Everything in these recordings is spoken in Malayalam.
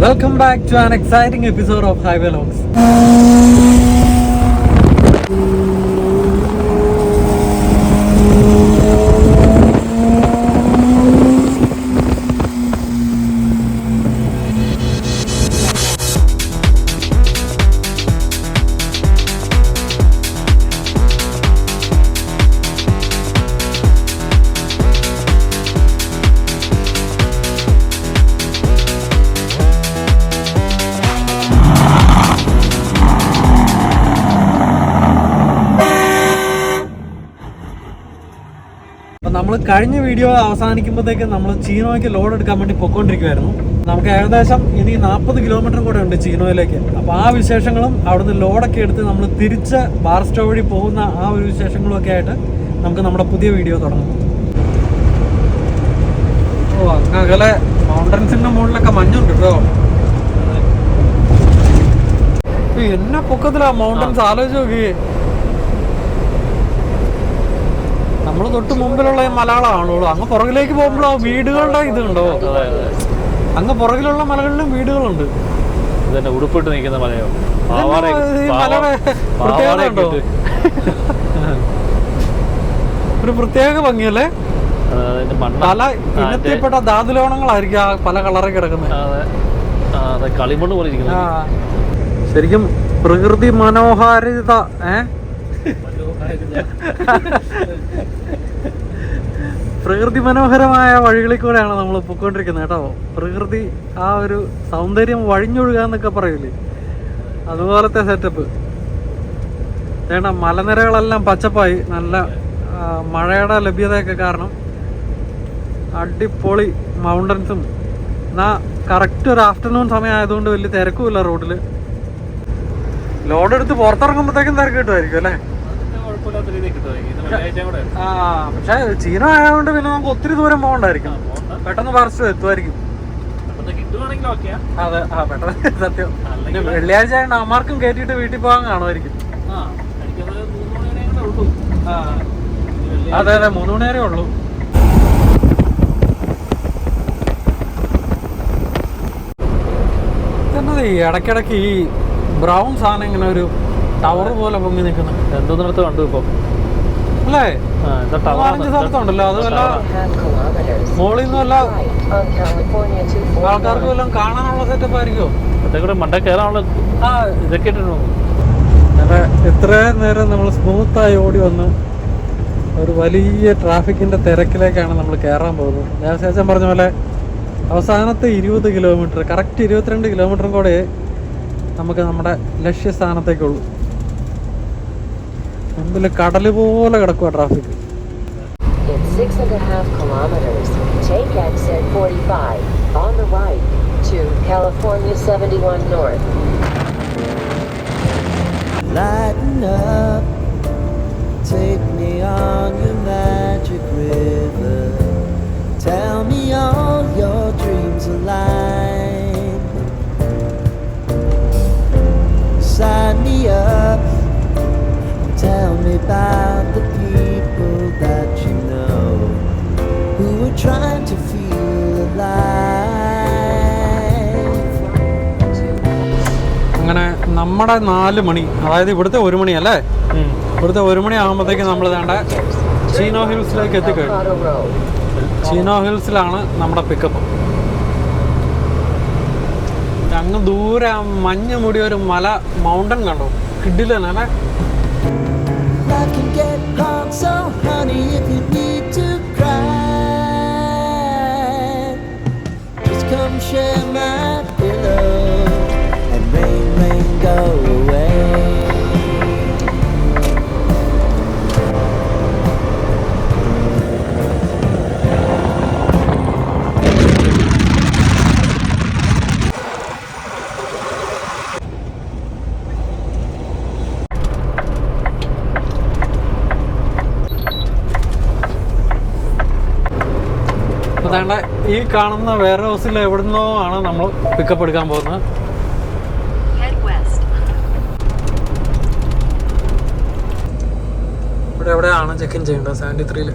Welcome back to an exciting episode of Highway Logs. നമ്മൾ കഴിഞ്ഞ വീഡിയോ അവസാനിക്കുമ്പോഴത്തേക്ക് നമ്മൾ ചീനോയ്ക്ക് ലോഡ് എടുക്കാൻ വേണ്ടി പൊയ്ക്കൊണ്ടിരിക്കുമായിരുന്നു. നമുക്ക് ഏകദേശം ഇനി 40 കിലോമീറ്റർ കൂടെ ഉണ്ട് ചീനോയിലേക്ക്. അപ്പോൾ ആ വിശേഷങ്ങളും അവിടുന്ന് ലോഡൊക്കെ എടുത്ത് നമ്മൾ തിരിച്ച് ബാർസ്റ്റോ വഴി പോകുന്ന ആ ഒരു വിശേഷങ്ങളും ഒക്കെ ആയിട്ട് നമുക്ക് നമ്മുടെ പുതിയ വീഡിയോ തുടങ്ങാം. ഓ, അങ്ങനെ മൗണ്ടൻസിന്റെ മുകളിലൊക്കെ മഞ്ഞുണ്ട് കേട്ടോ. എന്നെ പൊക്കത്തിലാ മൗണ്ടൻസ്, ആലോചിച്ച് നോക്കി. നമ്മള് തൊട്ട് മുമ്പിലുള്ള മലകളാണോ, അങ്ങ് പുറകിലേക്ക് പോകുമ്പോഴോ വീടുകളുടെ ഇതുണ്ടോ? അങ്ങ് പുറകിലുള്ള മലകളിലും വീടുകളുണ്ട്. ഉടുപ്പിട്ട് നിൽക്കുന്ന മലയോ പ്രത്യേകത ഉണ്ടോ? ഒരു പ്രത്യേക ഭംഗിയല്ലേ. പല ഇനത്തിൽപ്പെട്ട ധാതുലോണങ്ങളായിരിക്കും ആ പല കളറിൽ കിടക്കുന്നത്. കളിമണ്ണ് പോലെ ഇരിക്കുന്നു. ശരിക്കും പ്രകൃതി മനോഹാരിത. പ്രകൃതി മനോഹരമായ വഴികളിൽ കൂടെയാണ് നമ്മൾ പൊയ്ക്കൊണ്ടിരിക്കുന്നത് കേട്ടോ. പ്രകൃതി ആ ഒരു സൗന്ദര്യം വഴിഞ്ഞൊഴുകാന്നൊക്കെ പറയൂലേ, അതുപോലത്തെ സെറ്റപ്പ്. വേണ്ട, മലനിരകളെല്ലാം പച്ചപ്പായി, നല്ല മഴയുടെ ലഭ്യതയൊക്കെ കാരണം അടിപൊളി മൗണ്ടൻസും. എന്നാ കറക്റ്റ് ഒരു ആഫ്റ്റർനൂൺ സമയം ആയതുകൊണ്ട് വലിയ തിരക്കുമില്ല റോഡിൽ. ലോഡ് എടുത്ത് പുറത്തിറങ്ങുമ്പോഴത്തേക്കും തിരക്ക് കിട്ടുമായിരിക്കും അല്ലേ? പക്ഷെ ചീന ആയതുകൊണ്ട് പിന്നെ നമുക്ക് ഒത്തിരി ദൂരം പോകണ്ടായിരിക്കും, പെട്ടെന്ന് ബാർസ്റ്റോ എത്തുമായിരിക്കും. അതെ, പെട്ടെന്ന് സത്യം. വെള്ളിയാഴ്ച ആയതുകൊണ്ട് അമ്മാർക്കും കയറ്റിയിട്ട് വീട്ടിൽ പോകാൻ കാണുമായിരിക്കും. അതെ, 3 മണി വരെ ഉള്ളൂ. എന്നത് ഈ ഇടയ്ക്കിടയ്ക്ക് ഈ ബ്രൗൺ സാധനം ഇങ്ങനെ ഒരു ടവർ പോലെ പൊങ്ങി നിൽക്കുന്നത് എന്തോന്നിടത്ത് കണ്ടു ഇപ്പൊ അല്ലേ? 4-5 സ്ഥലത്തുണ്ടല്ലോ. അതുമല്ല മോളിൽ നിന്നല്ല ആൾക്കാർക്ക് വല്ലതും കാണാനുള്ള സെറ്റപ്പ് ആയിരിക്കും. കൂടെ മണ്ട കയറാനുള്ള ഇതൊക്കെ ഇട്ടിരുന്നു. ഇത്രയും നേരം നമ്മൾ സ്മൂത്തായി ഓടി വന്ന് ഒരു വലിയ ട്രാഫിക്കിന്റെ തിരക്കിലേക്കാണ് നമ്മൾ കയറാൻ പോകുന്നത്. ഞാൻ ശേഷം പറഞ്ഞ പോലെ അവസാനത്തെ 20 കിലോമീറ്റർ, കറക്റ്റ് 22 കിലോമീറ്ററും കൂടെ നമുക്ക് നമ്മുടെ ലക്ഷ്യസ്ഥാനത്തേക്കുള്ളൂ. മുമ്പിൽ കടല് പോലെ കിടക്കുക traffic. Take me on your magic river. Tell me all your dreams align. Sign me up. Tell me about the people that you know who are trying to feel alive. അങ്ങനെ നമ്മുടെ 4 മണി, അതായത് ഇവിടുത്തെ 1 മണി അല്ലേ? ഇവിടുത്തെ 1 മണി ആകുമ്പോഴത്തേക്ക് നമ്മൾ വേണ്ട ചീനോ ഹിൽസിലേക്ക് എത്തിക്കഴിഞ്ഞു. ചീനോ ഹിൽസിലാണ് നമ്മുടെ പിക്കപ്പ്. അങ്ങ് ദൂരെ മഞ്ഞ് മൂടിയ ഒരു മല, മൗണ്ടൻ കണ്ടോ? കിഡിലല്ലേ അല്ലേ? Go away. അതാണ്ട് ഈ കാണുന്ന വെയർ ഹൗസിൽ എവിടുന്നോ ആണ് നമ്മൾ പിക്കപ്പ് എടുക്കാൻ പോകുന്നത്. ഇവിടെ എവിടെയാണ് ചെക്ക് ഇൻ ചെയ്യേണ്ടത്? 73-ൽ.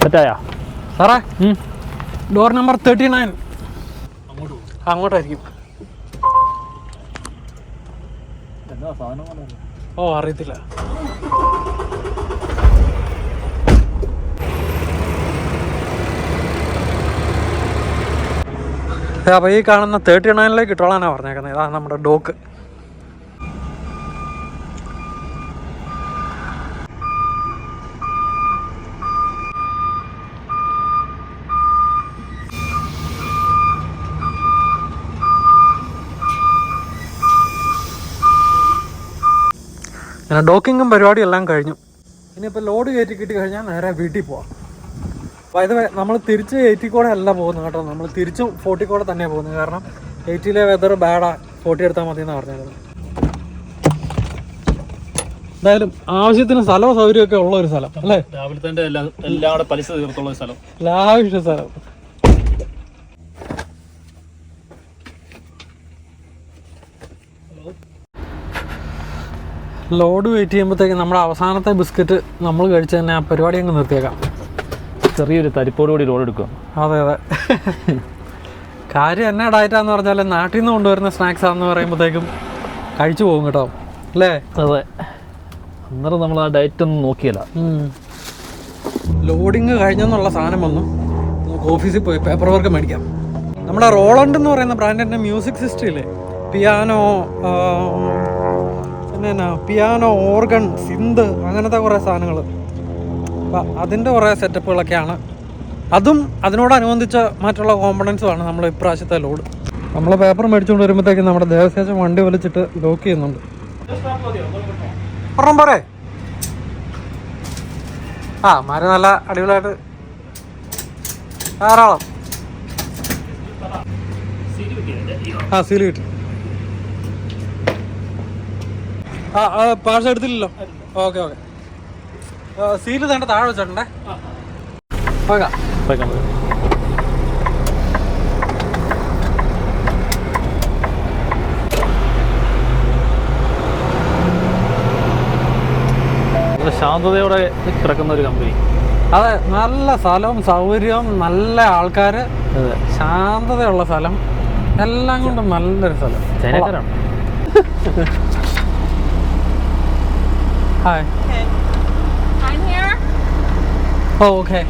സെറ്റായാ സാറേ ഡോർ നമ്പർ 39 അങ്ങോട്ടായിരിക്കും. ഓ അറിയത്തില്ല. അപ്പോൾ ഈ കാണുന്ന 39ലേക്ക് ഇട്ടോളാനാണ് പറഞ്ഞേക്കുന്നത്. ഇതാണ് നമ്മുടെ ഡോക്ക്. അങ്ങനെ ഡോക്കിങ്ങും പരിപാടിയും എല്ലാം കഴിഞ്ഞു. ഇനിയിപ്പോൾ ലോഡ് കയറ്റി കിട്ടി കഴിഞ്ഞാൽ നേരെ വീട്ടിൽ പോവാം. അപ്പോൾ ഇത് നമ്മൾ തിരിച്ച് 80 കൂടെ അല്ല പോകുന്നത് കേട്ടോ. നമ്മൾ തിരിച്ചും 40 കൂടെ തന്നെയാണ് പോകുന്നത്. കാരണം 80 വെതർ ബാഡാ, 40 എടുത്താൽ മതി എന്നാണ് പറഞ്ഞിരുന്നത്. എന്തായാലും ആവശ്യത്തിന് സ്ഥലവും സൗകര്യമൊക്കെ ഉള്ള ഒരു സ്ഥലം അല്ലേ? രാവിലത്തെ എല്ലാം കൂടെ പലിശ തീർത്തുള്ള സ്ഥലം, ലാവിഷ സ്ഥലം. ലോഡ് വെയിറ്റ് ചെയ്യുമ്പോഴത്തേക്ക് നമ്മുടെ അവസാനത്തെ ബിസ്ക്കറ്റ് നമ്മൾ കഴിച്ച് തന്നെ ആ പരിപാടി അങ്ങ് നിർത്തിയേക്കാം. ചെറിയൊരു തരിപ്പോടുകൂടി ലോഡ് എടുക്കുക. അതെ അതെ. കാര്യം എന്നാ ഡയറ്റാന്ന് പറഞ്ഞാൽ നാട്ടിൽ നിന്ന് കൊണ്ടുവരുന്ന സ്നാക്സ് ആണെന്ന് പറയുമ്പോഴത്തേക്കും കഴിച്ചു പോകും കേട്ടോ അല്ലേ? അതെ, അന്നേരം നമ്മൾ ആ ഡയറ്റ് ഒന്നും നോക്കിയല്ല. ലോഡിങ് കഴിഞ്ഞെന്നുള്ള സാധനം വന്നു. നമുക്ക് ഓഫീസിൽ പോയി പേപ്പർ വർക്ക് മേടിക്കാം. നമ്മുടെ റോളണ്ട് എന്ന് പറയുന്ന ബ്രാൻഡിൻ്റെ മ്യൂസിക് സിസ്റ്റം ഇല്ലേ, പിയാനോ, ഓർഗൺ, സിന്ത്, അങ്ങനത്തെ കുറേ സാധനങ്ങൾ. അപ്പം അതിൻ്റെ കുറേ സെറ്റപ്പുകളൊക്കെയാണ്. അതും അതിനോടനുബന്ധിച്ച മറ്റുള്ള കോമ്പണൻസുമാണ് നമ്മൾ ഇപ്രാവശ്യത്തെ ലോഡ്. നമ്മൾ പേപ്പർ മേടിച്ചുകൊണ്ട് വരുമ്പോഴത്തേക്കും നമ്മുടെ ദേവശേഷം വണ്ടി വലിച്ചിട്ട് ലോക്ക് ചെയ്യുന്നുണ്ട്. ഒരെണ്ണം പോരെ? ആ മാര് നല്ല അടിപൊളിയായിട്ട് ധാരാളം. ആ സീല് കിട്ടി. ആ പാഴ്സൽ എടുത്തില്ലല്ലോ. Okay okay. സീല് തേണ്ട താഴെ വെച്ചിട്ടുണ്ടേ. ഓക്കെ ശാന്തതയോടെ കിടക്കുന്ന ഒരു കമ്പനി. അതെ, നല്ല സ്ഥലവും സൗകര്യവും നല്ല ആൾക്കാർ, ശാന്തതയുള്ള സ്ഥലം, എല്ലാം കൊണ്ടും നല്ലൊരു സ്ഥലം. ചൈനക്കാരാണ്. Hi. I'm here. Oh, okay.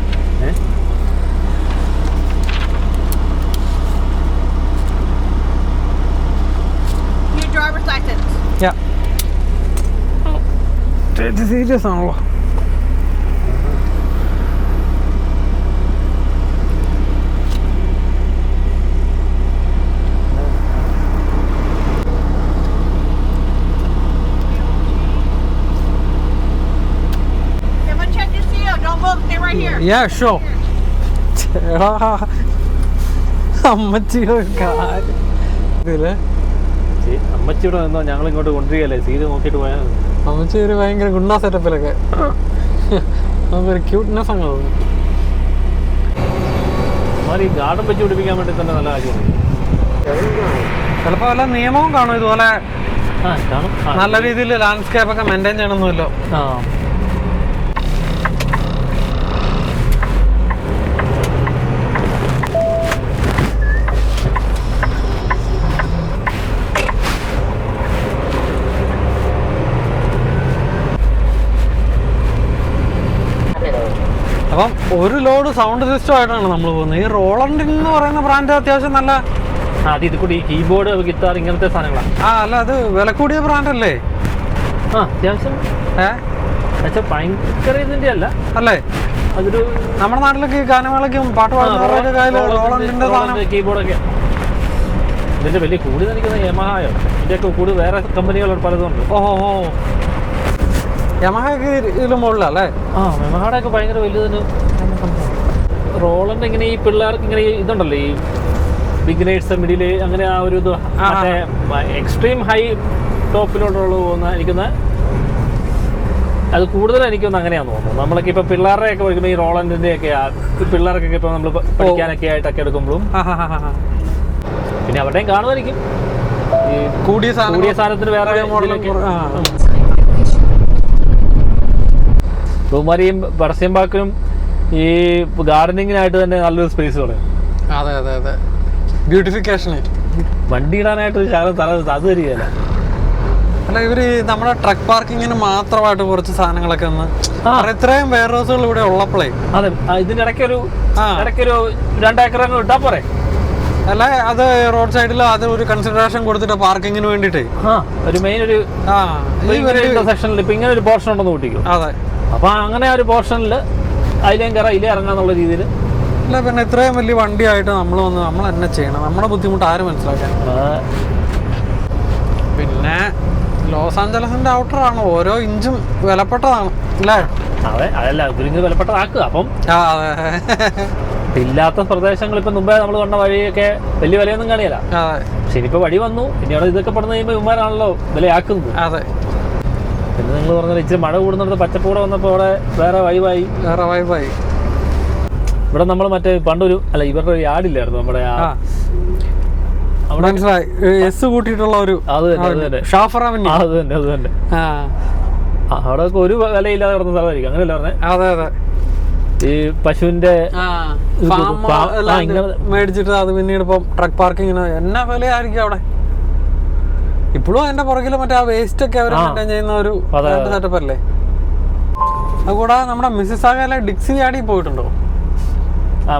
Your driver's license. Yeah. ചേച്ചി സീരിയസ് ആണല്ലോ. Yeah, sure. അമ്മച്ചിയുടെ കാര്യം ഇതില്ലേ, അമ്മച്ചിയുടെ നിന്നോ ഞങ്ങൾ ഇങ്ങോട്ട് കൊണ്ടുവരികയല്ലേ, സീറ്റ് നോക്കിയിട്ട് പോയാൽ. അമ്മച്ചി ഒരു ഭയങ്കര ഗുണ്ടാ സെറ്റപ്പിലൊക്കെ നമുക്കൊരു ക്യൂട്ട്നെസ് അങ്ങ് തോന്നും. ഈ ഗാർഡൻ വെച്ച് പിടിപ്പിക്കാൻ വേണ്ടി തന്നെ നല്ല കാര്യമാണ്. ചിലപ്പോൾ വല്ല നിയമവും കാണും ഇതുപോലെ. കാണും. നല്ല രീതിയിൽ ലാൻഡ്സ്കേപ്പ് ഒക്കെ മെയിൻറ്റെയിൻ ചെയ്യണമെന്നല്ലോ. അപ്പം ഒരു ലോഡ് സൗണ്ട് സിസ്റ്റം ആയിട്ടാണ് നമ്മൾ പോകുന്നത്. ഈ റോളണ്ട് എന്ന് പറയുന്ന ബ്രാൻഡ് അത്യാവശ്യം നല്ല, അത് ഇത് കൂടി ഈ കീബോർഡ്, ഗിത്താർ, ഇങ്ങനത്തെ സാധനങ്ങളാണ്. അല്ല അത് വില കൂടിയ ബ്രാൻഡ് അല്ലേ? അത്യാവശ്യം ഭയങ്കര ഇതിന്റെ അല്ല അല്ലേ? അതൊരു നമ്മുടെ നാട്ടിലൊക്കെ ഗാനമേളയ്ക്കും പാട്ട് പാടുന്നവരുടെ കയ്യിൽ റോളണ്ടിന്റെ കീബോർഡൊക്കെ. ഇതിന്റെ വലിയ കൂടി നിൽക്കുന്ന യമഹായോ, ഇതിന്റെയൊക്കെ കൂടി വേറെ കമ്പനികൾ പലതും ഉണ്ട്. ഓഹോ, യമഹയൊക്കെ ഇതിലും മുകളിലല്ലേ? യമഹയുടെ ഒക്കെ ഭയങ്കര വലുതിന്. റോളണ്ട് ഇങ്ങനെ ഈ പിള്ളേർക്ക് ഇങ്ങനെ ഇതുണ്ടല്ലോ, ഈ ബിഗിനേഴ്സ്, മിഡില്, അങ്ങനെ ആ ഒരു ഇത് എക്സ്ട്രീം ഹൈ ടോപ്പിലോട്ടുള്ള പോകുന്ന എനിക്കൊന്ന് അത് കൂടുതൽ എനിക്കൊന്ന് അങ്ങനെയാണെന്ന് തോന്നുന്നു. നമ്മളൊക്കെ ഇപ്പൊ പിള്ളേരുടെ ഒക്കെ പഠിക്കുമ്പോൾ ഈ റോളണ്ടിന്റെ ഒക്കെ പിള്ളേർക്കൊക്കെ ഇപ്പൊ നമ്മൾ പഠിക്കാനൊക്കെ ആയിട്ടൊക്കെ എടുക്കുമ്പോഴും പിന്നെ അവരുടെയും കാണുമായിരിക്കും ഈ കൂടിയ സാധനത്തിന് വേറെ മോഡലൊക്കെ. ബഹുമാരിയും പരസ്യം പാക്കിനും ഈ ഗാർഡനിങ്ങിനായിട്ട് തന്നെ നല്ലൊരു സ്പേസ് കളയും. അതെ അതെ അതെ, ബ്യൂട്ടിഫിക്കേഷന് വണ്ടി ഇടാനായിട്ട് ഒരു ശകലം അത് തരികയല്ല. അല്ല, ഇവര് നമ്മുടെ ട്രക്ക് പാർക്കിങ്ങിന് മാത്രമായിട്ട് കുറച്ച് സാധനങ്ങളൊക്കെ ഒന്ന് ഇത്രയും വെയർ ഹൗസുകൾ ഇവിടെ ഉള്ളപ്പോഴേ. അതെ, ഇതിന്റെ ഇടയ്ക്കൊരു 2 ഏക്കർ അങ്ങ് ഇട്ടാ പോരെ. അല്ല, അത് റോഡ് സൈഡിൽ അത് ഒരു കൺസിഡറേഷൻ കൊടുത്തിട്ട് പാർക്കിങ്ങിന് വേണ്ടിട്ടേ ഒരു മെയിൻ ഒരു ഇന്റർസെക്ഷനിൽ ഇപ്പൊ ഇങ്ങനെ ഒരു പോർഷൻ ഉണ്ടെന്ന് കൂട്ടിക്കും. അതെ, അപ്പൊ അങ്ങനെ ഒരു പോർഷനിൽ അതിലേം കയറാം ഇതിലേ ഇറങ്ങാന്നുള്ള രീതിയിൽ. അല്ല, പിന്നെ ഇത്രയും വലിയ വണ്ടിയായിട്ട് നമ്മൾ തന്നെ ചെയ്യണം. നമ്മുടെ ബുദ്ധിമുട്ട് ആരും മനസ്സിലാക്കാൻ. പിന്നെ ലോസ് ആഞ്ചലസിന്റെ ഔട്ടറാണ്, ഓരോ ഇഞ്ചും വിലപ്പെട്ടതാണ് അല്ലേ? അതെ, അതല്ല ഇതിന് വിലപ്പെട്ടതാക്കുക. അപ്പം അതെ, ഇല്ലാത്ത പ്രദേശങ്ങൾ ഇപ്പൊ മുമ്പേ നമ്മൾ കണ്ട വഴിയൊക്കെ വലിയ വിലയൊന്നും കാണിയല്ല. പക്ഷെ ഇനിയിപ്പോ വഴി വന്നു, ഇനി അവിടെ ഇതൊക്കെ പെടുന്ന കഴിയുമ്പോൾ ഇവന്മാരാണല്ലോ വിലയാക്കുന്നത്. അതെ. പിന്നെ നിങ്ങൾ പറഞ്ഞാൽ ഇച്ചിരി മഴ കൂടുന്നിടത്ത് പച്ചപ്പൂടെ വന്നപ്പോൾ അവിടെ വേറെ വൈബായി. ഇവിടെ നമ്മൾ മറ്റേ പണ്ടൊരു ഇവരുടെ ഒരു യാർഡില്ലായിരുന്നു നമ്മുടെ മനസ്സിലായി, എസ് കൂട്ടിയിട്ടുള്ള ഒരു അത് തന്നെ അവിടെ ഒക്കെ ഒരു വിലയില്ലാതെ കിടന്ന സ്ഥലമായിരിക്കും. അങ്ങനെയല്ല പറഞ്ഞേ? അതെ അതെ, ഈ പശുവിന്റെ മേടിച്ചിട്ട് അത് പിന്നീട് ഇപ്പം ട്രക്ക് പാർക്കിങ്ങിന് എന്നാ വിലയായിരിക്കും അവിടെ. ഇപ്പോഴും അതിന്റെ പുറകിൽ മറ്റേ ആ വേസ്റ്റ് ഒക്കെ അവർ മെയിൻറ്റെയിൻ ചെയ്യുന്ന ഒരു സെറ്റപ്പ് അല്ലേ. അതുകൂടാതെ നമ്മുടെ മിസിസാഗയിലെ ഡിക്സി യാർഡിൽ പോയിട്ടുണ്ടോ?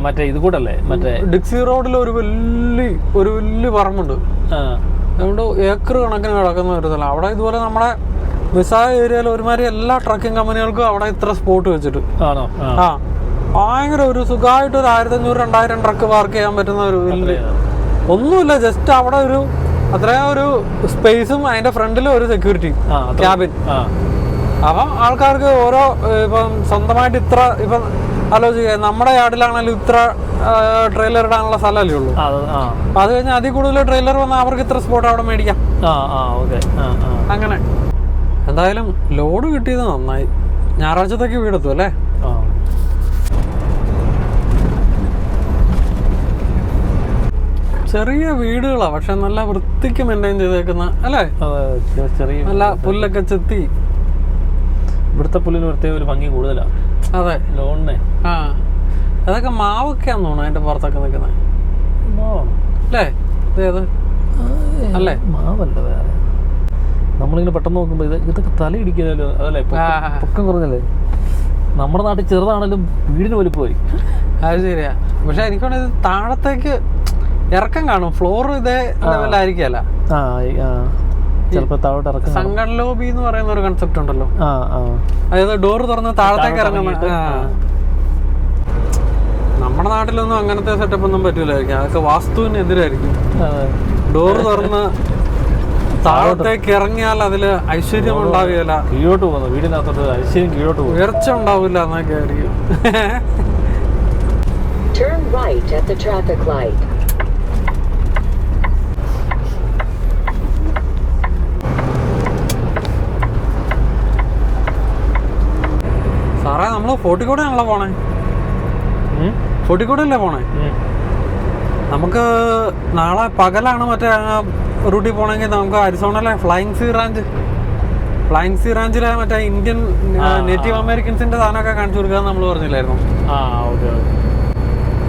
മറ്റേ ഇത് കൂടല്ലേ, മറ്റേ ഡിക്സി റോഡിൽ ഒരു വലിയ പറമ്പുണ്ട്. അതുകൊണ്ട് ഏക്കർ കണക്കിന് കിടക്കുന്ന ഒരു സ്ഥലം. അവിടെ ഇതുപോലെ നമ്മുടെ മിസാഗ ഏരിയയിൽ ഒരുമാതിരി എല്ലാ ട്രക്കിംഗ് കമ്പനികൾക്കും അവിടെ ഇത്ര സ്പോട്ട് വെച്ചിട്ട് ഭയങ്കര ഒരു സുഖമായിട്ട് ഒരു 1500-2000 ട്രക്ക് പാർക്ക് ചെയ്യാൻ പറ്റുന്ന ഒരു വലിയ ഒന്നുമില്ല. ജസ്റ്റ് അവിടെ ഒരു അത്രയും ഒരു സ്പേസും അതിന്റെ ഫ്രണ്ടിൽ ഒരു സെക്യൂരിറ്റി ക്യാബിൻ. അപ്പം ആൾക്കാർക്ക് ഓരോ ഇപ്പം സ്വന്തമായിട്ട് ഇത്ര ഇപ്പം ആലോചിക്കുക, നമ്മുടെ യാർഡിലാണെങ്കിലും ഇത്ര ട്രെയിലർ ഇടാനുള്ള സ്ഥലമല്ലേ ഉള്ളൂ. അത് കഴിഞ്ഞാൽ അതിൽ കൂടുതൽ ട്രെയിലർ വന്നാൽ അവർക്ക് ഇത്ര സ്പോട്ട് അവിടെ മേടിക്കാം. അങ്ങനെ എന്തായാലും ലോഡ് കിട്ടിയത് നന്നായി. ഞായറാഴ്ചത്തേക്ക് വീടെത്തും അല്ലേ? ചെറിയ വീടുകളാ, പക്ഷെ നല്ല വൃത്തിക്ക് മെയിൻറ്റെയിൻ ചെയ്തേക്കുന്ന അല്ലേ? ചെറിയ നല്ല പുല്ലൊക്കെ ചെത്തി. ഇവിടുത്തെ പുല്ലിന് പ്രത്യേക ഒരു ഭംഗി കൂടുതലാണ്. അതെ, ലോണിനെ അതൊക്കെ മാവൊക്കെയാന്ന് തോന്നുന്നു അതിന്റെ പുറത്തൊക്കെ നിൽക്കുന്നത് അല്ലേ? അല്ലേ? മാവല്ല, വേറെ നമ്മളിങ്ങനെ പെട്ടെന്ന് നോക്കുമ്പോ ഇതൊക്കെ തലയിടിക്കുന്നല്ലോ. അതല്ലേ പൊക്കം കുറഞ്ഞല്ലേ? നമ്മുടെ നാട്ടിൽ ചെറുതാണെങ്കിലും വീടിന് വലുപ്പമായി. അത് ശരിയാ. പക്ഷെ എനിക്കാണ് ഇത് താഴത്തേക്ക് ഇറക്കം കാണും. ഫ്ലോർ ഇതേ ലെവലായിരിക്കല്ല, ചിലപ്പോ താഴോട്ട് ഇറക്കം. സംഘട ലോബി എന്ന് പറയുന്ന ഒരു കൺസെപ്റ്റ് ഉണ്ടല്ലോ, അതായത് ഡോറ് തുറന്ന് താഴത്തേക്ക് ഇറങ്ങുന്ന. നമ്മുടെ നാട്ടിലൊന്നും അങ്ങനത്തെ സെറ്റപ്പ് ഒന്നും പറ്റൂലായിരിക്കും. അതൊക്കെ വാസ്തുവിനെതിരായിരിക്കും. ഡോറ് തുറന്ന് താഴത്തേക്ക് ഇറങ്ങിയാൽ അതില് ഐശ്വര്യം ഉണ്ടാവുകയില്ല, കീഴോട്ട് പോകുന്നു വീടിനകത്തോട്ട് ഐശ്വര്യം കീഴോട്ട് പോകും, ഉയർച്ച ഉണ്ടാവില്ല എന്നൊക്കെ ആയിരിക്കും. Turn right at the traffic light. സാറേ, നമ്മള് ഫോർട്ടിക്കോടെ ആണല്ലോ പോണേ. ഫോർട്ടിക്കോടെ അല്ലേ പോണേ? നമുക്ക് നാളെ പകലാണ് മറ്റേ റൂട്ടിൽ പോണെങ്കിൽ നമുക്ക് അരിസോണയിലെ ഫ്ലൈയിങ് സീ റാഞ്ചിലെ മറ്റേ ഇന്ത്യൻ നേറ്റീവ് അമേരിക്കൻസിന്റെ സാധനമൊക്കെ കാണിച്ചു കൊടുക്കാന്ന് നമ്മൾ പറഞ്ഞില്ലായിരുന്നു?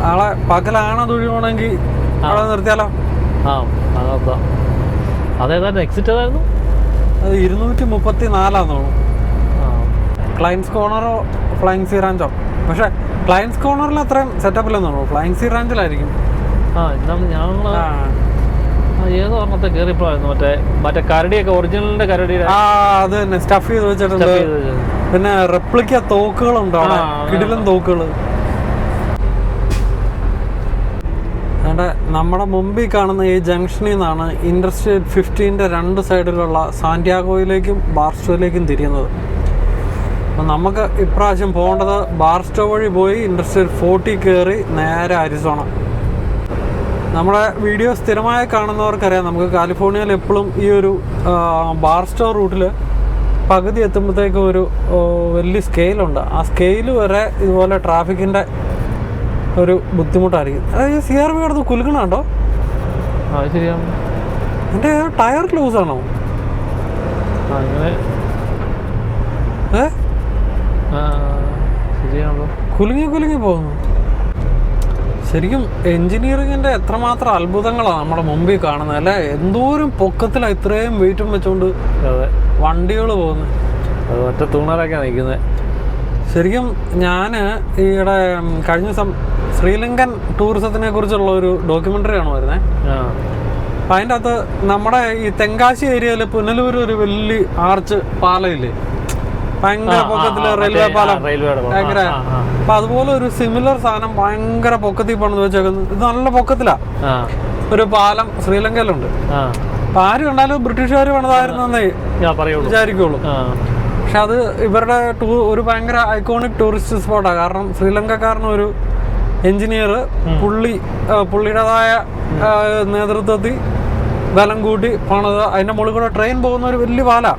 നാളെ പകലാണ് തൊഴിൽ പോണെങ്കിൽ അവിടെ നിർത്തിയാലോ? എക്സിറ്റ് ഏതായിരുന്നു? അത് 234 തോന്നുന്നു. ക്ലൈൻസ് കോർണറോ ഫ്ലൈയിങ് സീ റാഞ്ചോ. പക്ഷെ ക്ലൈൻസ് കോർണറിൽ അത്രയും സെറ്റപ്പില്ലെന്ന് തോന്നുന്നു. ഫ്ലൈയിങ് സീ റാഞ്ചിലായിരിക്കും. ഏതോ ഒരെണ്ണത്തെ കയറിപ്പോയിരുന്നു, മറ്റേ കരടിയൊക്കെ ഒറിജിനലിന്റെ കരടിയുടെ. അത് തന്നെ സ്റ്റഫ് ചെയ്ത് വെച്ചിട്ടുണ്ട്. പിന്നെ റെപ്ലിക്ക തോക്കുകളുണ്ട് അവിടെ, കിടിലൻ തോക്കുകള്. നമ്മുടെ മുമ്പിൽ കാണുന്ന ഈ ജംഗ്ഷനിൽ നിന്നാണ് ഇന്റർസ്റ്റേറ്റ് 15ന്റെ 2 സൈഡിലുള്ള സാന്റിയാഗോയിലേക്കും ബാർസ്റ്റോയിലേക്കും തിരിയുന്നത്. അപ്പം നമുക്ക് ഇപ്രാവശ്യം പോകേണ്ടത് ബാർസ്റ്റോ വഴി പോയി ഇന്റർസ്റ്റേറ്റ് 40 കയറി നേരെ അരിസോണ. നമ്മുടെ വീഡിയോ സ്ഥിരമായി കാണുന്നവർക്കറിയാം, നമുക്ക് കാലിഫോർണിയയിൽ എപ്പോഴും ഈ ഒരു ബാർസ്റ്റോ റൂട്ടിൽ പകുതി എത്തുമ്പോഴത്തേക്കും ഒരു വലിയ സ്കെയിലുണ്ട്. ആ സ്കെയിൽ വരെ ഇതുപോലെ ട്രാഫിക്കിൻ്റെ ഒരു ബുദ്ധിമുട്ടായിരിക്കും. അതായത് CRV കിടന്ന് കുലുക്കണുണ്ടോ? ശരിയാണ്. എൻ്റെ ടയർ ലൂസാണോ? ശരിയാണല്ലോ. കുലുങ്ങി പോകുന്നു. ശരിക്കും എൻജിനീയറിങ്ങിൻ്റെ എത്രമാത്രം അത്ഭുതങ്ങളാണ് നമ്മുടെ മുമ്പിൽ കാണുന്നത് അല്ലേ. എന്തോരം പൊക്കത്തിലാണ് ഇത്രയും വെയിറ്റും വെച്ചുകൊണ്ട് വണ്ടികൾ പോകുന്നത്. അത് ഒറ്റ തൂണലൊക്കെയാണ് നിൽക്കുന്നത്. ശരിക്കും ഞാൻ ഈയിടെ കഴിഞ്ഞ ദിവസം ശ്രീലങ്കൻ ടൂറിസത്തിനെ കുറിച്ചുള്ള ഒരു ഡോക്യുമെൻ്ററി ആണ് വരുന്നത്. അപ്പം അതിൻ്റെ അകത്ത് നമ്മുടെ ഈ തെങ്കാശി ഏരിയയിൽ പുനലൂർ ഒരു വലിയ ആർച്ച് പാലമില്ലേ, ഭയങ്കര പൊക്കത്തില് റെയിൽവേ പാലം ഭയങ്കര. അപ്പൊ അതുപോലെ ഒരു സിമിലർ സാധനം ഭയങ്കര പൊക്കത്തിൽ പണിത് വെച്ചേക്കുന്നത്. ഇത് നല്ല പൊക്കത്തിലാ ഒരു പാലം ശ്രീലങ്കയിലുണ്ട്. അപ്പൊ ആര് കണ്ടാലും ബ്രിട്ടീഷുകാർ പണിതായിരുന്നേ വിചാരിക്കുള്ളൂ. പക്ഷെ അത് ഇവരുടെ ഒരു ഭയങ്കര ഐക്കോണിക് ടൂറിസ്റ്റ് സ്പോട്ടാണ്. കാരണം ശ്രീലങ്കക്കാരന് ഒരു എഞ്ചിനീയർ പുള്ളിയുടേതായ നേതൃത്വത്തിൽ ബലം കൂട്ടി പണിത് അതിന്റെ മുകളിൽ കൂടെ ട്രെയിൻ പോകുന്ന ഒരു വലിയ പാലാ.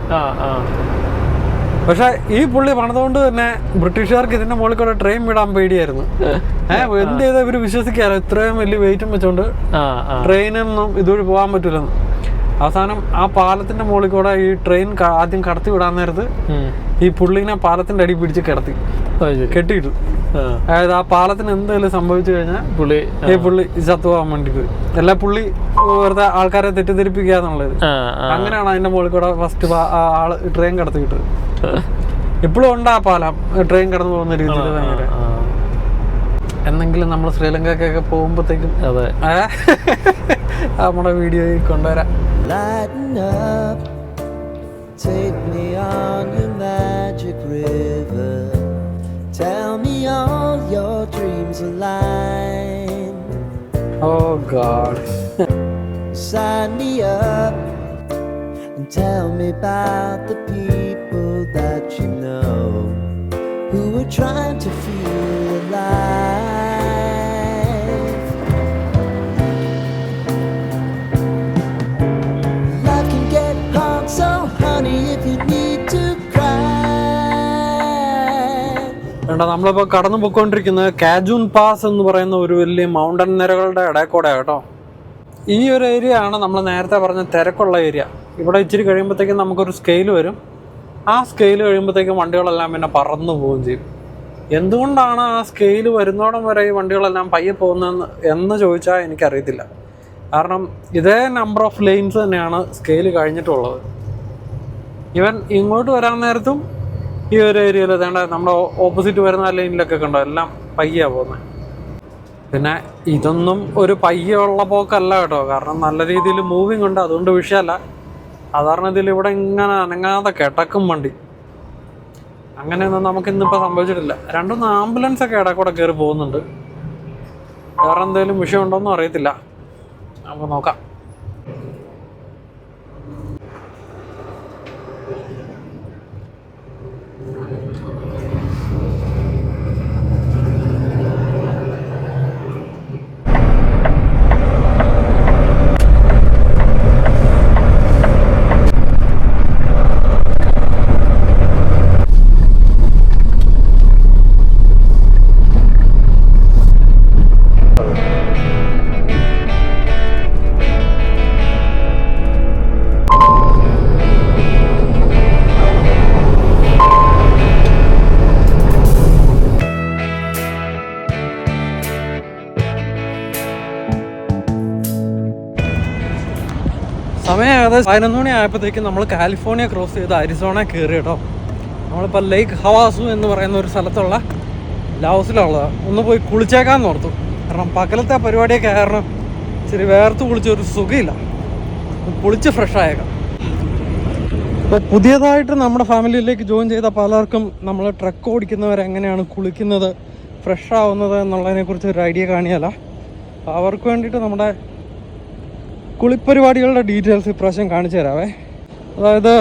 പക്ഷെ ഈ പുള്ളി പണിതുകൊണ്ട് തന്നെ ബ്രിട്ടീഷുകാർക്ക് ഇതിന്റെ മുകളിൽ കൂടെ ട്രെയിൻ വിടാൻ പേടിയായിരുന്നു. എന്ത് ചെയ്താൽ ഇവര് വിശ്വസിക്കാറ് ഇത്രയും വലിയ വെയിറ്റും വെച്ചോണ്ട് ട്രെയിനൊന്നും ഇതുവഴി പോകാൻ പറ്റൂലെന്ന്. അവസാനം ആ പാലത്തിന്റെ മുകളിൽ കൂടെ ഈ ട്രെയിൻ ആദ്യം കടത്തി വിടാൻ നേരത്ത് ഈ പുള്ളിനെ പാലത്തിന്റെ അടി പിടിച്ച് കെട്ടിയിട്ടു. അതായത് ആ പാലത്തിന് എന്തെങ്കിലും സംഭവിച്ചു കഴിഞ്ഞാൽ പുള്ളി ചത്തുപോകാൻ വേണ്ടിട്ട് അല്ല, പുള്ളി വെറുതെ ആൾക്കാരെ തെറ്റിദ്ധരിപ്പിക്കുക എന്നുള്ളത്. അങ്ങനെയാണ് അതിന്റെ മുകളിൽ കൂടെ ഫസ്റ്റ് ആള് ട്രെയിൻ കടത്തിക്കിട്ടത്. ഇപ്പോഴും ഉണ്ട് ആ പാലം ട്രെയിൻ കടന്നു പോകുന്ന രീതിയിൽ. ഭയങ്കര എന്നെങ്കിലും നമ്മൾ ശ്രീലങ്കക്കൊക്കെ പോകുമ്പോഴത്തേക്കും നമ്മുടെ വീഡിയോയിൽ കൊണ്ടുവരാം. Lighten up, take me on your magic river. Tell me all your dreams align. Oh God. Sign me up and tell me about the people that you know who are trying to feel alive. Love can get hard, so honey, if you need to നമ്മളിപ്പോൾ കടന്നു പോയിക്കൊണ്ടിരിക്കുന്നത് കാജൂൻ പാസ് എന്ന് പറയുന്ന ഒരു വലിയ മൗണ്ടൻ നിരകളുടെ ഇടയ്ക്കൂടെ കേട്ടോ. ഈ ഒരു ഏരിയ ആണ് നമ്മൾ നേരത്തെ പറഞ്ഞ തിരക്കുള്ള ഏരിയ. ഇവിടെ ഇച്ചിരി കഴിയുമ്പോഴത്തേക്കും നമുക്കൊരു സ്കെയിൽ വരും. ആ സ്കെയിൽ കഴിയുമ്പോഴത്തേക്കും വണ്ടികളെല്ലാം പിന്നെ പറന്നു പോവുകയും ചെയ്യും. എന്തുകൊണ്ടാണ് ആ സ്കെയിൽ വരുന്നോടം വരെ ഈ വണ്ടികളെല്ലാം പയ്യെ പോകുന്നതെന്ന് എന്ന് ചോദിച്ചാൽ എനിക്കറിയത്തില്ല. കാരണം ഇതേ നമ്പർ ഓഫ് ലെയിൻസ് തന്നെയാണ് സ്കെയിൽ കഴിഞ്ഞിട്ടുള്ളത്. ഇവൻ ഇങ്ങോട്ട് വരാൻ നേരത്തും ഈ ഒരു ഏരിയയിൽ വേണ്ട നമ്മുടെ ഓപ്പോസിറ്റ് വരുന്ന ലൈനിലൊക്കെ കണ്ടോ എല്ലാം പയ്യാണ് പോകുന്നത്. പിന്നെ ഇതൊന്നും ഒരു പയ്യുള്ള പോക്കല്ല കേട്ടോ, കാരണം നല്ല രീതിയിൽ മൂവിങ് ഉണ്ട്, അതുകൊണ്ട് വിഷയമല്ല. സാധാരണ ഇതിൽ ഇവിടെ ഇങ്ങനെ അനങ്ങാതെ കിടക്കും വണ്ടി. അങ്ങനെയൊന്നും നമുക്കിന്നിപ്പോൾ സംഭവിച്ചിട്ടില്ല. 2-3 ആംബുലൻസ് ഒക്കെ ഇടയ്ക്കൂടെ കയറി പോകുന്നുണ്ട്. വേറെ എന്തെങ്കിലും വിഷയമുണ്ടോയെന്നും അറിയത്തില്ല, നമുക്ക് നോക്കാം. സമയം ഏകദേശം 11 മണി ആയപ്പോഴത്തേക്കും നമ്മൾ കാലിഫോർണിയ ക്രോസ് ചെയ്ത് അരിസോണ കയറി കേട്ടോ. നമ്മളിപ്പോൾ ലേക്ക് ഹവാസു എന്ന് പറയുന്ന ഒരു സ്ഥലത്തുള്ള ലൗസിലുള്ളതാണ്. ഒന്ന് പോയി കുളിച്ചേക്കാന്ന് ഓർത്തു. കാരണം പകലത്തെ പരിപാടിയൊക്കെ കാരണം ഇച്ചിരി വേർത്ത് കുളിച്ചൊരു സുഖമില്ല. കുളിച്ച് ഫ്രഷ് ആയേക്കാം. ഇപ്പോൾ പുതിയതായിട്ട് നമ്മുടെ ഫാമിലിയിലേക്ക് ജോയിൻ ചെയ്ത പലർക്കും നമ്മൾ ട്രക്ക് ഓടിക്കുന്നവരെങ്ങനെയാണ് കുളിക്കുന്നത്, ഫ്രഷ് ആവുന്നത് എന്നുള്ളതിനെക്കുറിച്ച് ഒരു ഐഡിയ കാണിയല്ല. അവർക്ക് വേണ്ടിയിട്ട് നമ്മുടെ കുളിപ്പരിപാടികളുടെ ഡീറ്റെയിൽസ് ഇപ്രാവശ്യം കാണിച്ചു തരാവേ. അതായത്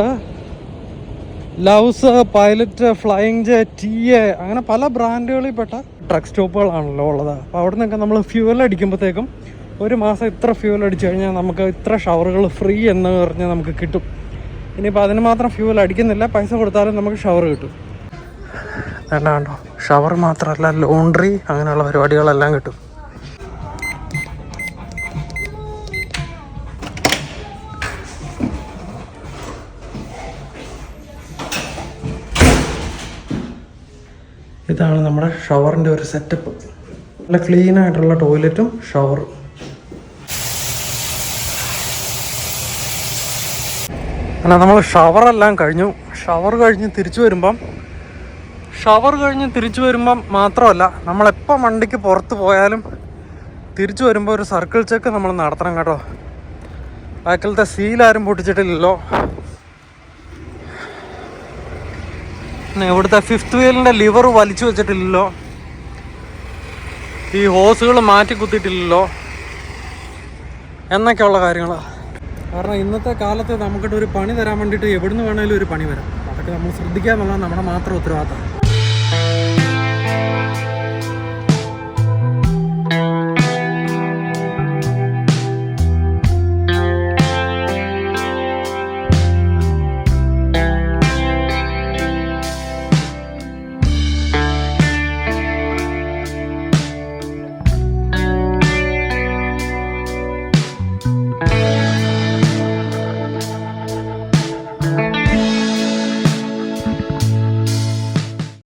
Laos, pilot, flying J, TA അങ്ങനെ പല ബ്രാൻഡുകളിൽ പെട്ട ട്രക്ക് സ്റ്റോപ്പുകളാണല്ലോ ഉള്ളത്. അപ്പോൾ അവിടെ നിന്നൊക്കെ നമ്മൾ ഫ്യൂവൽ അടിക്കുമ്പോഴത്തേക്കും 1 മാസം ഇത്ര ഫ്യൂവൽ അടിച്ചു കഴിഞ്ഞാൽ നമുക്ക് ഇത്ര ഷവറുകൾ ഫ്രീ എന്ന് പറഞ്ഞ് നമുക്ക് കിട്ടും. ഇനിയിപ്പോൾ അതിന് മാത്രം ഫ്യൂവൽ അടിക്കുന്നില്ല, പൈസ കൊടുത്താലും നമുക്ക് ഷവർ കിട്ടും. വേണ്ടോ, ഷവർ മാത്രമല്ല ലോണ്ട്രി അങ്ങനെയുള്ള പരിപാടികളെല്ലാം കിട്ടും. ഇതാണ് നമ്മുടെ ഷവറിൻ്റെ ഒരു സെറ്റപ്പ്. നല്ല ക്ലീൻ ആയിട്ടുള്ള ടോയ്ലറ്റും ഷവറും. അങ്ങനെ നമ്മൾ ഷവറെല്ലാം കഴിഞ്ഞു. ഷവർ കഴിഞ്ഞ് തിരിച്ചു വരുമ്പം മാത്രമല്ല, നമ്മളെപ്പോൾ വണ്ടിക്ക് പുറത്ത് പോയാലും തിരിച്ചു വരുമ്പോൾ ഒരു സർക്കിൾ ചെക്ക് നമ്മൾ നടത്തണം കേട്ടോ. ബാക്കിലത്തെ സീലാരും പൊട്ടിച്ചിട്ടില്ലല്ലോ. പിന്നെ ഇവിടുത്തെ 5th വീലിൻ്റെ ലിവർ വലിച്ചു വെച്ചിട്ടില്ലല്ലോ. ഈ ഹോസുകൾ മാറ്റി കുത്തിയിട്ടില്ലല്ലോ എന്നൊക്കെയുള്ള കാര്യങ്ങളാണ്. കാരണം ഇന്നത്തെ കാലത്ത് നമുക്കിട്ട് ഒരു പണി തരാൻ വേണ്ടിയിട്ട് എവിടുന്ന് വേണമെങ്കിലും ഒരു പണി വരാം. അതൊക്കെ നമ്മൾ ശ്രദ്ധിക്കുക എന്നുള്ളത് നമ്മുടെ മാത്രം ഉത്തരവാദിത്തം.